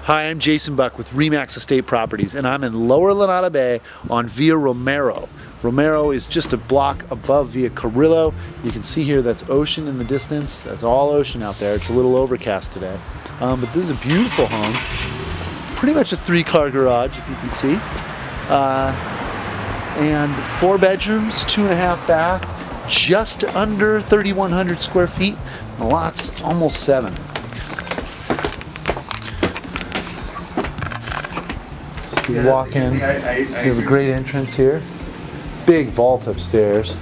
Hi, I'm Jason Buck with Remax Estate Properties, and I'm in Lower Lunada Bay on Via Romero. Romero is just a block above Via Carrillo. You can see here that's ocean in the distance. That's all ocean out there. It's a little overcast today. But this is a beautiful home. Pretty much a 3-car garage, if you can see. And 4 bedrooms, 2.5 bath, just under 3,100 square feet. The lot's almost 7. You walk in, you have a great entrance here. Big vault upstairs.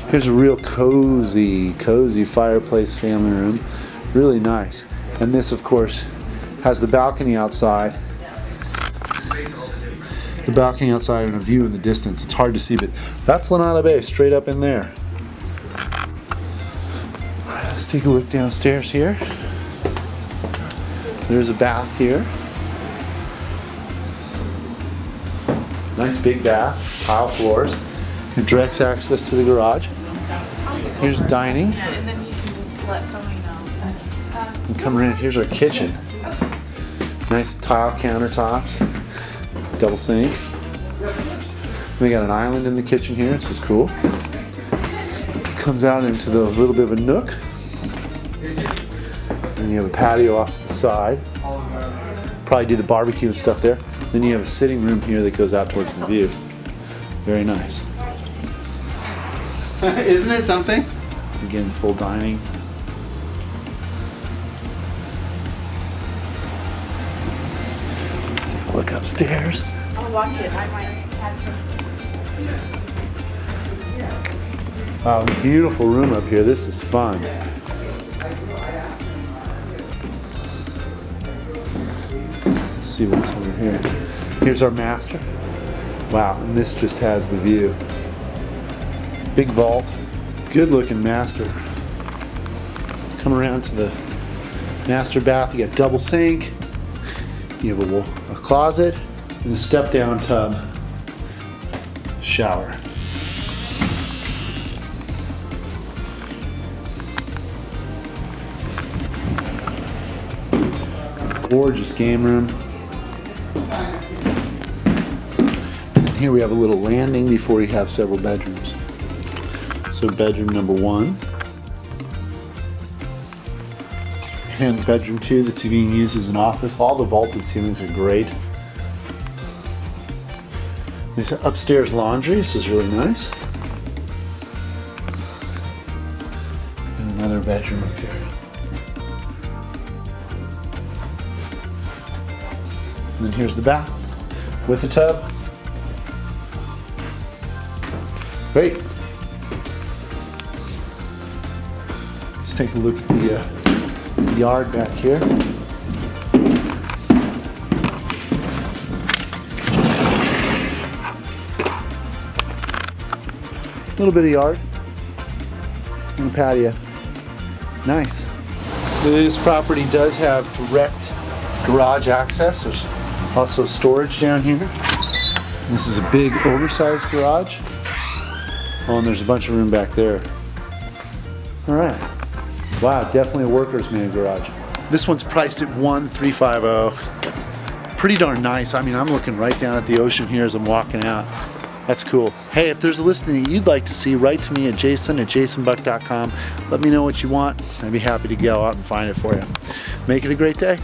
Here's a real cozy fireplace family room. Really nice. And this, of course, has the balcony outside. The balcony outside and a view in the distance. It's hard to see, but that's Lunada Bay, straight up in there. Let's take a look downstairs here. There's a bath here. Nice big bath, tile floors, and direct access to the garage. Here's dining. And then you can just let Tony know. And come around, here's our kitchen. Nice tile countertops, double sink. We got an island in the kitchen here, this is cool. Comes out into the little bit of a nook. Then you have a patio off to the side. Probably do the barbecue and stuff there. Then you have a sitting room here that goes out towards the view. Very nice. Isn't it something? It's again full dining. Let's take a look upstairs. I'll walk it. I might have some. Wow, beautiful room up here. This is fun. Let's see what's over here. Here's our master. Wow, and this just has the view. Big vault, good looking master. Come around to the master bath. You got double sink. You have a closet and a step down tub. Shower. Gorgeous game room. Here we have a little landing before you have several bedrooms. So bedroom number 1. And bedroom 2 that's being used as an office. All the vaulted ceilings are great. There's an upstairs laundry. This is really nice. And another bedroom up here. And then here's the bath with the tub. Great. Let's take a look at the yard back here. A little bit of yard and a patio. Nice. This property does have direct garage access. There's also storage down here. This is a big oversized garage. Oh, and there's a bunch of room back there. All right. Wow, definitely a worker's man garage. This one's priced at $1,350. Pretty darn nice. I mean, I'm looking right down at the ocean here as I'm walking out. That's cool. Hey, if there's a listing that you'd like to see, write to me at jason@jasonbuck.com. Let me know what you want. I'd be happy to go out and find it for you. Make it a great day.